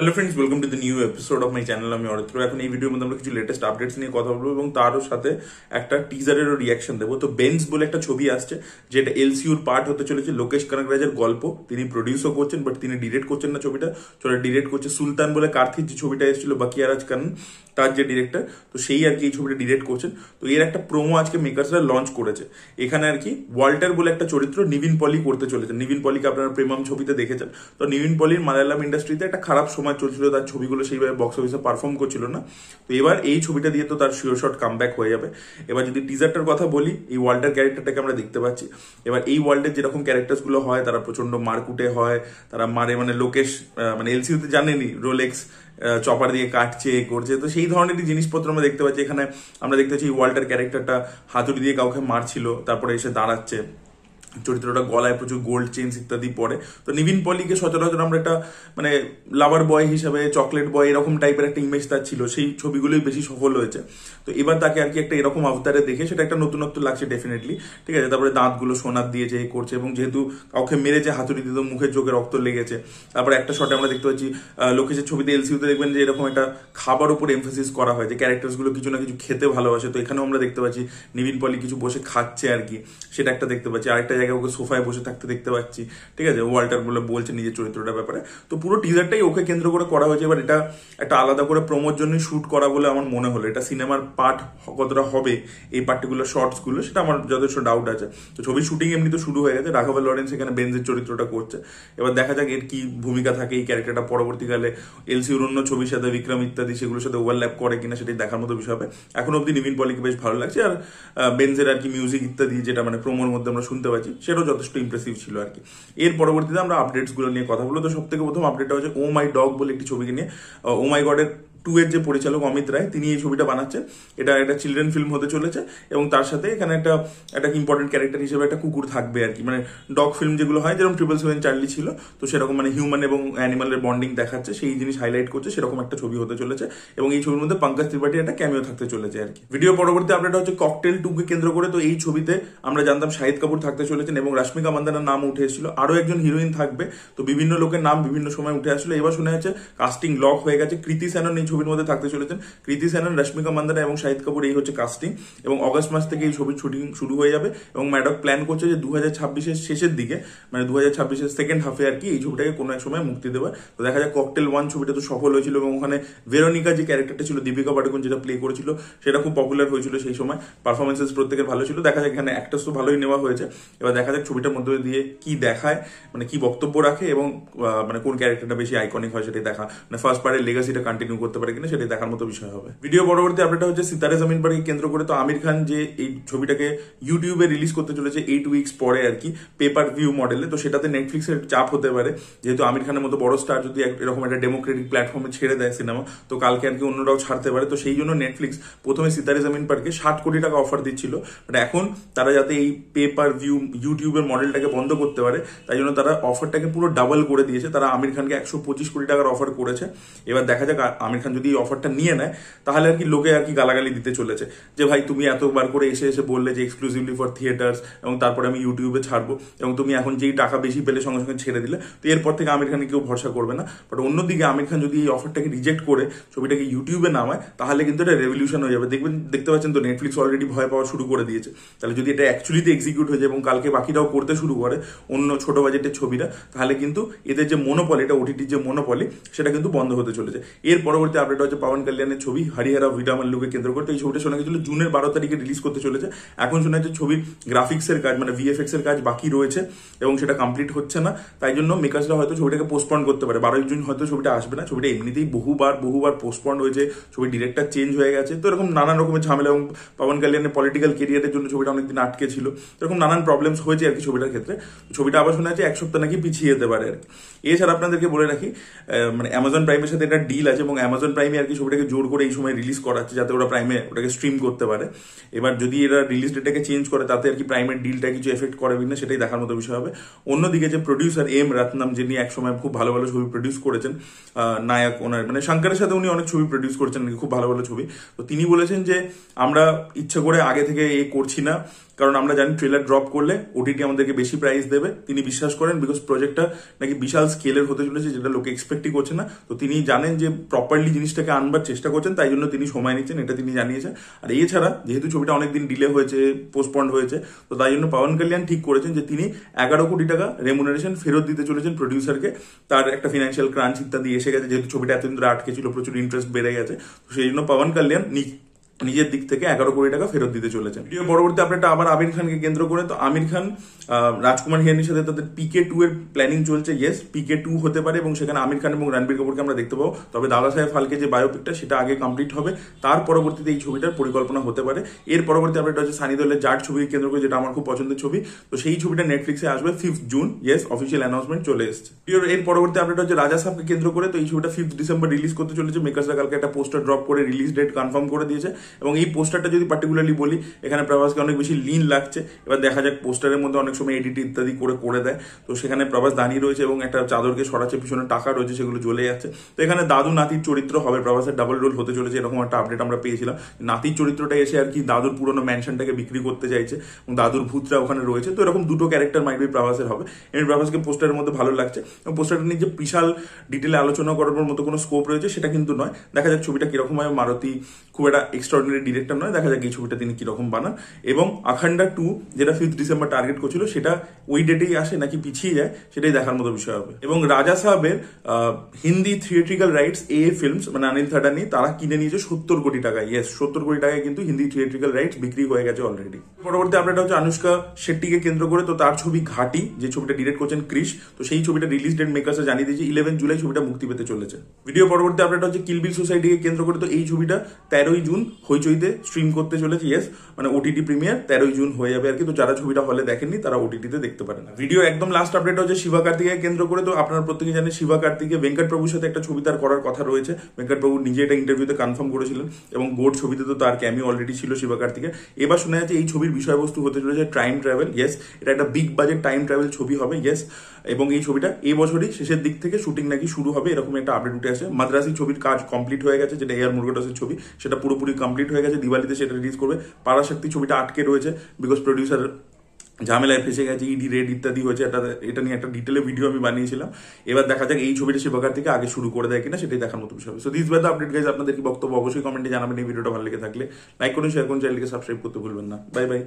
Hello friends, welcome to the new episode of my channel. আমি অরিত্র। এখন এই ভিডিওর মধ্যে আমরা কিছু লেটেস্ট আপডেটস নিয়ে কথা বলবো এবং তারও সাথে একটা টিজারেরও রিয়াকশন দেবো। তো বেঞ্চ বলে একটা ছবি আসছে যেটা এলসিউর পার্ট হতে চলেছে। লোকেশ কানাগরাজের গল্প, তিনি প্রডিউসও করছেন বাট তিনি ডিরেক্ট করছেন না ছবিটা। ডিরেক্ট করছে সুলতান বলে কার্থির যে ছবিটা এসেছিল বাকিয়ারাজ খান, তার যে ডিরেক্টর, তো সেই আর কি এই ছবিটা ডিরেক্ট করছেন। তো এর একটা প্রোমো আজকে মেকার্সরা লঞ্চ করেছে। এখানে আর কি ওয়াল্টার বলে একটা চরিত্র নিভিন পলি করতে চলেছে। নিভিন পলিকে আপনারা প্রেমাম ছবিতে দেখেছেন। তো নিভিন পলির মালায়ালাম ইন্ডাস্ট্রিতে একটা খারাপ সময় চলছিল, তার ছবিগুলো সেইভাবে বক্স অফিসে পারফর্ম করছিল না। তো এবার এই ছবিটা দিয়ে তো তার শিওর শট কাম ব্যাক হয়ে যাবে। এবার যদি টিজারটার কথা বলি, এই ওয়ার্ল্ডের ক্যারেক্টারটাকে আমরা দেখতে পাচ্ছি। এবার এই ওয়ার্ল্ডের যেরকম ক্যারেক্টারসগুলো হয়, তারা প্রচন্ড মারকুটে হয়, তারা মারে, মানে লোকেশ মানে এলসিউতে জানেনি রোলেক্স চপার দিয়ে কাটছে করছে, তো সেই ধরনেরই জিনিসপত্র আমরা দেখতে পাচ্ছি এখানে। আমরা দেখতে পাচ্ছি ওয়াল্টার ক্যারেক্টারটা হাতুড়ি দিয়ে কাউকে মারছিল, তারপরে এসে দাঁড়াচ্ছে। চরিত্রটা গলায় প্রচুর গোল্ড চেইনস ইত্যাদি পরে। তো নিভিন পলিকে সচরাচর আমরা একটা মানে লাভার বয় হিসাবে, চকলেট বয় এরকম টাইপের একটা ইমেজ তার ছিল, সেই ছবিগুলোই বেশি সফল হয়েছে। তো এবার তাকে আর কি একটা এরকম অবতারে দেখে সেটা একটা নতুনত্ব লাগছে ডেফিনেটলি, ঠিক আছে। তারপরে দাঁতগুলো সোনার দিয়ে যে করছে, এবং যেহেতু কাউকে মেরেছে হাতুড়ি দিয়ে, তো মুখের চোখে রক্ত লেগেছে। তারপরে একটা শটে আমরা দেখতে পাচ্ছি লোকেশের ছবিতে এলসিউতে দেখবেন যে এরকম একটা খাবার উপর এমফেসিস করা হয়, যে ক্যারেক্টার্স গুলো কিছু না কিছু খেতে ভালোবাসে। তো এখানেও আমরা দেখতে পাচ্ছি নিভিন পলি কিছু বসে খাচ্ছে আর কি, সেটা একটা দেখতে পাচ্ছি। আরেকটা জায়গায় ওকে সোফায় বসে থাকতে দেখতে পাচ্ছি, ঠিক আছে। ওয়াল্টার বলে বলছে নিজের চরিত্রটার ব্যাপারে। তো পুরো টিজারটাই ওকে কেন্দ্র করে করা হয়েছে। এবার এটা একটা আলাদা করে প্রোমোর জন্য শুট করা বলে আমার মনে হলো। এটা সিনেমার পার্ট কতটা হবে এই পার্টিকুলার শর্টস গুলো, সেটা আমার যথেষ্ট ডাউট আছে। তো ছবির শুটিং এমনি তো শুরু হয়ে গেছে। রাঘব লরেন্স এখানে বেঞ্জের চরিত্রটা করছে। এবার দেখা যাক এর কি ভূমিকা থাকে এই ক্যারেক্টারটা পরবর্তীকালে এলসিউর অন্য ছবির সাথে, বিক্রম ইত্যাদি সেগুলোর সাথে ওভারল্যাপ করে কিনা সেটাই দেখার মতো বিষয় হবে। এখন অব্দি নিভিন পলিকে বেশ ভালো লাগছে। আর বেঞ্জের আর কি মিউজিক ইত্যাদি যেটা মানে প্রোমোর মধ্যে আমরা শুনতে পাচ্ছি, সেটাও যথেষ্ট ইমপ্রেসিভ ছিল আর কি। এর পরবর্তীতে আমরা আপডেটস গুলো নিয়ে কথা বলবো। তো সব থেকে প্রথম আপডেটটা হচ্ছে ও মাই ডগ বলে একটি ছবিকে নিয়ে। ও মাই গডের 2 এর যে পরিচালক অমিত রায়, তিনি এই ছবিটা বানাচ্ছেন। এটা একটা চিলড্রেন ফিল্ম হতে চলেছে এবং তার সাথে এখানে একটা ইম্পর্টেন্ট ক্যারেক্টার হিসেবে একটা কুকুর থাকবে আর কি। মানে ডগ ফিল্ম যেগুলো হয়, যেরকম 777 চার্লি ছিল, তো সেরকম মানে হিউম্যান এবং অ্যানিমালের বন্ডিং দেখাচ্ছে, সেই জিনিস হাইলাইট করছে, সেরকম একটা ছবি হতে চলেছে। এবং এই ছবির মধ্যে পঙ্কজ ত্রিপাঠী একটা ক্যামিও থাকতে চলেছে আর কি। ভিডিও পরবর্তী আপডেট হচ্ছে ককটেল 2 কে কেন্দ্র করে। তো এই ছবিতে আমরা জানতাম শাহিদ কাপুর থাকতে চলেছেন এবং রাশ্মিকা মান্দানার নাম উঠে এসেছিল, আরো একজন হিরোইন থাকবে। তো বিভিন্ন লোকের নাম বিভিন্ন সময় উঠে আসলো। এবার শোনা যাচ্ছে কাস্টিং লক হয়ে গেছে, কৃতি সেনন এই ছবির মধ্যে থাকতে চলেছে। কৃতি সেনন, রশ্মিকা মান্দানা এবং শাহিদ কাপুর, এই হচ্ছে কাস্টিং। এবং অগস্ট মাস থেকে এই ছবির শুটিং শুরু হয়ে যাবে। এবং ম্যাডক প্ল্যান করছে যে 2026-এর শেষের দিকে, মানে 2026-এর সেকেন্ড হাফে আর কি, এই ছবিটাকে কোনো এক সময় মুক্তি দেবে। তো দেখা যায় ককটেল 1 ছবিটা তো সফল হয়েছিল এবং ওখানে ভেরোনিকা যে ক্যারেক্টারটা ছিল, দীপিকা পাডুকোন যেটা প্লে করেছিল, সেটা খুব পপুলার হয়েছিল সেই সময়। পারফরমেন্সেস প্রত্যেকের ভালো ছিল। দেখা যায় এখানে অ্যাক্টার্স তো ভালোই নেওয়া হয়েছে। এবার দেখা যাক ছবিটার মধ্যে দিয়ে কি দেখায়, মানে কি বক্তব্য রাখে এবং মানে কোন ক্যারেক্টারটা বেশি আইকনিক হয় সেটাই দেখা, মানে ফার্স্ট পার্টের লেগাসিটা কন্টিনিউ করতে পারে কিনা সেটাই দেখার মতো বিষয় হবে। ভিডিও পরবর্তী আপডেট হচ্ছে সিতারে জমিন পারকে কেন্দ্র করে। তো আমির খান যে এই ছবিটাকে ইউটিউবে রিলিজ করতে চলেছে 8 উইকস পরে আর কি, পেপার ভিউ মডেলে। তো সেটাতে নেটফ্লিক্সের চাপ হতে পারে, যেহেতু আমির খানের মতো বড় স্টার যদি এরকম একটা ডেমোক্রেটিক প্ল্যাটফর্মে ছেড়ে দেয় সিনেমা, তো কালকে আর কি অন্যরাও ছাড়তে পারে। তো সেই জন্য নেটফ্লিক্স প্রথমে সিতারে জমিন পারকে 60 কোটি টাকা অফার দিচ্ছিল, বাট এখন তারা যাতে এই পেপার ভিউ ইউটিউবের মডেলটাকে বন্ধ করতে পারে, তাই জন্য তারা অফারটাকে পুরো ডাবল করে দিয়েছে। তারা আমির খানকে 125 কোটি টাকার অফার করেছে। এবার দেখা যাক আমির খান যদি এই অফারটা নিয়ে নেয়, তাহলে আর কি লোকে আর কি গালাগালি দিতে চলেছে যে ভাই তুমি এতবার করে এসে এসে বললে যে এক্সক্লুসিভলি ফর থিয়েটার্স, এবং তারপরে আমি ইউটিউবে ছাড়বো, এবং তুমি এখন যেই টাকা বেশি পেলে সঙ্গে সঙ্গে ছেড়ে দিলে, তো এরপর থেকে আমির খানকে কেউ ভরসা করবে না। বাট অন্যদিকে আমির খান যদি এই অফারটাকে রিজেক্ট করে ছবিটাকে ইউটিউবে নামায়, তাহলে কিন্তু এটা রেভলিউশন হয়ে যাবে। দেখতে পাচ্ছেন তো নেটফ্লিক্স অলরেডি ভয় পাওয়া শুরু করে দিয়েছে। তাহলে যদি এটা অ্যাকচুয়ালিতে এক্সিকিউট হয়ে যায় এবং কালকে বাকিরাও করতে শুরু করে অন্য ছোট বাজেটের ছবিটা, তাহলে কিন্তু এদের যে মনোপলি, এটা ওটিটির যে মনোপলি, সেটা কিন্তু বন্ধ হতে চলেছে। এর পরবর্তী আপডেট হচ্ছে পাওয়ান কাল্যাণের ছবি হরিহরা ভিডামাল্লুকে কেন্দ্র করে। এই ছবিটা শোনা গেছিল জুনের 12 তারিখে রিলিজ করতে চলেছে। এখন শোনা যাচ্ছে ছবির গ্রাফিক্সের কাজ, মানে ভিএফএক্স এর কাজ বাকি রয়েছে এবং সেটা কমপ্লিট হচ্ছে না। তাই জন্য মেকার্সরা হয়তো ছবিটাকে পোস্টপন করতে পারে। 12 জুন হয়তো ছবিটা আসবে না। ছবিটা এমনিতেই বহুবার পোস্টপন হয়েছে, ছবির ডিরেক্টর চেঞ্জ হয়ে গেছে, তো এরকম নানান রকমের ঝামেলা, এবং পাওয়ান কাল্যাণের পলিটিক্যাল কেরিয়ারের জন্য ছবিটা অনেকদিন আটকে ছিল। এরকম নানান প্রবলেমস হয়েছে আর কি ছবিটার ক্ষেত্রে। ছবিটা আবার শোনা যাচ্ছে 1 সপ্তাহ নাকি পিছিয়ে যেতে পারে আর কি। এছাড়া আপনাদেরকে বলে রাখি, মানে অ্যামাজন প্রাইমের সাথে একটা ডিল আছে এবং অ্যামাজন প্রাইমে আর কি ছবিটাকে জোর করে এই সময় রিলিজ করাচ্ছে যাতে ওরা প্রাইমে ওটাকে স্ট্রিম করতে পারে। এবার যদি এরা রিলিজ ডেটটাকে চেঞ্জ করে তাতে আর কি প্রাইমের ডিলটা কিছু এফেক্ট করে কিনা সেটাই দেখার মতো বিষয় হবে। অন্যদিকে যে প্রডিউসার এম রত্নম, যিনি একসময় খুব ভালো ভালো ছবি প্রডিউস করেছেন, নায়ক ওনার মানে শঙ্করের সাথে উনি অনেক ছবি প্রডিউস করেছেন খুব ভালো ভালো ছবি, তো তিনি বলেছেন যে আমরা ইচ্ছা করে আগে থেকে করছি না, কারণ আমরা জানি ট্রেলার ড্রপ করলে ওটিটি আমাদেরকে বেশি প্রাইস দেবে। তিনি বিশ্বাস করেন বিকজ প্রজেক্টটা নাকি বিশাল স্কেলের হতে চলেছে, যেটা লোকে এক্সপেক্টই করছে না। তো তিনি জানেন যে প্রপারলি জিনিসটাকে আনবার চেষ্টা করছেন, তাই জন্য তিনি সময় নিচ্ছেন, এটা তিনি জানিয়েছেন। আর এছাড়া যেহেতু ছবিটা অনেকদিন ডিলে হয়েছে, পোস্টপন্ড হয়েছে, তো তাই জন্য পাওয়ান কালিয়ান ঠিক করেছেন যে তিনি 11 কোটি টাকা রেমুনারেশন ফেরত দিতে চলেছেন প্রডিউসারকে। তার একটা ফিনান্সিয়াল ক্রাঞ্চ ইত্যাদি এসে গেছে, যেহেতু ছবিটা এতদিন ধরে আটকে ছিল, প্রচুর ইন্টারেস্ট বেড়ে গেছে, তো সেই জন্য পাওয়ান কালিয়ান নিজের দিক থেকে 11 কোটি টাকা ফেরত দিতে চলেছেন। ভিডিও পরবর্তী আপডেটটা আবার আমির খানকে কেন্দ্র করে। তো আমির খান রাজকুমার হিরানির সাথে তাদের PK2 এর প্ল্যানিং চলছে। ইয়েস, PK2 হতে পারে এবং সেখানে আমির খান এবং রণবীর কাপুরকে আমরা দেখতে পাবো। তবে দাদা সাহেব ফালকে যে বায়োপিকটা সেটা আগে কমপ্লিট হবে, তার পরবর্তীতে এই ছবিটার পরিকল্পনা হতে পারে। এর পরবর্তী আপডেট হচ্ছে সানি দেওলের জাট ছবিকে কেন্দ্র করে, যেটা আমার খুব পছন্দের ছবি। তো সেই ছবিটা নেটফ্লিক্সে আসবে 5 জুন। ইয়েস, অফিসিয়াল অ্যানাউন্সমেন্ট চলে এসেছে। এর পরবর্তী আপডেট হচ্ছে রাজা সাহেবকে কেন্দ্র করে। তো এই ছবিটা 5 ডিসেম্বর রিলিজ করতে চলেছে। মেকার্সরা কালকে একটা পোস্টার ড্রপ করে রিলিজ ডেট কনফার্ম করে দিয়েছে এবং এই পোস্টারটা যদি পার্টিকুলারলি বলি, এখানে প্রভাসকে অনেক বেশি লিন লাগছে। এবার দেখা যাক, পোস্টারের মধ্যে অনেক সময় এডিট ইত্যাদি করে দেয়। তো সেখানে প্রভাস দাঁড়িয়ে রয়েছে এবং একটা চাদরকে সরাচ্ছে, পিছনে টাকা রয়েছে, সেগুলো জ্বলে যাচ্ছে। তো এখানে দাদু নাতির চরিত্র হবে, প্রভাসের ডাবল রোল হতে চলেছে, এরকম একটা আপডেট আমরা পেয়েছিলাম। নাতির চরিত্রটা এসে আর কি দাদুর পুরোনো ম্যানশনটাকে বিক্রি করতে চাইছে এবং দাদুর ভূতরা ওখানে রয়েছে। তো এরকম দুটো ক্যারেক্টার মাইট বি প্রভাসের হবে। এমনি প্রভাসকে পোস্টারের মধ্যে ভালো লাগছে এবং পোস্টারটা নিয়ে যে বিশাল ডিটেলে আলোচনা করার মতো কোনো স্কোপ রয়েছে সেটা কিন্তু নয়। দেখা যাক ছবিটা কিরকম হয়। মারুতি খুব একটা এক্সট্রাঅর্ডিনারি ডিরেক্টর নয়, দেখা যাক এই ছবিটা তিনি কিরকম বানান। এবং আখান্ডা 2 যেটা 5 ডিসেম্বর টার্গেট করছিল, সেটা ওই ডেটেই আসে নাকি পিছিয়ে যায়, সেটাই দেখার মতো বিষয় হবে। এবং রাজা সাহেবের হিন্দি থিয়েট্রিক্যাল রাইটস ফিল্মস মানে অনিল থাডানি, তারা কিনে নিয়েছে 70 কোটি টাকায়। ইয়েস, 70 কোটি টাকায় কিন্তু হিন্দি থিয়েট্রিক্যাল রাইটস বিক্রি হয়ে গেছে অলরেডি। পরবর্তী আপডেট হচ্ছে অনুষ্কা শেট্টিকে কেন্দ্র করে। তো তার ছবি ঘাটি, যে ছবিটা ডিরেক্ট করছেন ক্রিশ, তো সেই ছবিটা রিলিজ ডেট মেকার্সে জানিয়ে দিয়েছে 11 জুলাই ছবিটা মুক্তি পেতে চলেছে। ভিডিও পরবর্তী আপডেট হচ্ছে কিল বিল সোসাইটিকে কেন্দ্র করে। তো এই ছবিটা 13 জুন হইচইতে স্ট্রিম করতে চলেছে। ইয়েস, মানে ওটিটি প্রিমিয়ার 13 জুন হয়ে যাবে আর কি। তো যারা ছবিটা হলে দেখেননি তারা ওটিটিতে দেখতে পারেন। ভিডিও একদম লাস্ট আপডেট হচ্ছে শিবা কার্তিকে কেন্দ্র করে। তো আপনারা প্রত্যেকে জানেন শিবা কার্তিকে ভেঙ্কট প্রভুর সাথে একটা ছবি তার করার কথা রয়েছে। ভেঙ্কট প্রভু নিজে এটা ইন্টারভিউতে কনফার্ম করেছিলেন এবং গোড ছবিতে তো তার ক্যামিও অলরেডি ছিল শিবা কার্তিকে। এবার শোনা যাচ্ছে এই ছবির বিষয়বস্তু হতে চলেছে টাইম ট্রাভেল। ইয়েস, এটা একটা বিগ বাজেট টাইম ট্রাভেল ছবি হবে। ইয়েস, এবং এই ছবিটা এই বছরই শেষের দিক থেকে শুটিং নাকি শুরু হবে, এরকম একটা আপডেট উঠে আসে। মাদ্রাসি ছবির কাজ কমপ্লিট হয়ে গেছে, যেটা এআর মুরুগাদাসের ছবি, সেটা পুরোপুরি কমপ্লিট হয়ে গেছে। দিওয়ালিতে সেটা রিলিজ করবে। পারাশক্তি ছবিটা আটকে রয়েছে বিকজ প্রডিউসার ঝামেলায় ফেসে গেছে, ইডি রেড ইত্যাদি হয়েছে। এটা নিয়ে একটা ডিটেলে ভিডিও আমি বানিয়েছিলাম। এবার দেখা যাক এই ছবিটা শিবকার থেকে আগে শুরু করে দেয় কিনা, সেটাই দেখার মতো বিষয় হবে। So this were the update guys. আপনাদের কি বক্তব্য অবশ্যই কমেন্টে জানাবেন। এই ভিডিওটা ভালো লেগে থাকলে লাইক করুন, শেয়ার করুন, চ্যানেলকে সাবস্ক্রাইব করতে ভুলবেন না। Bye bye.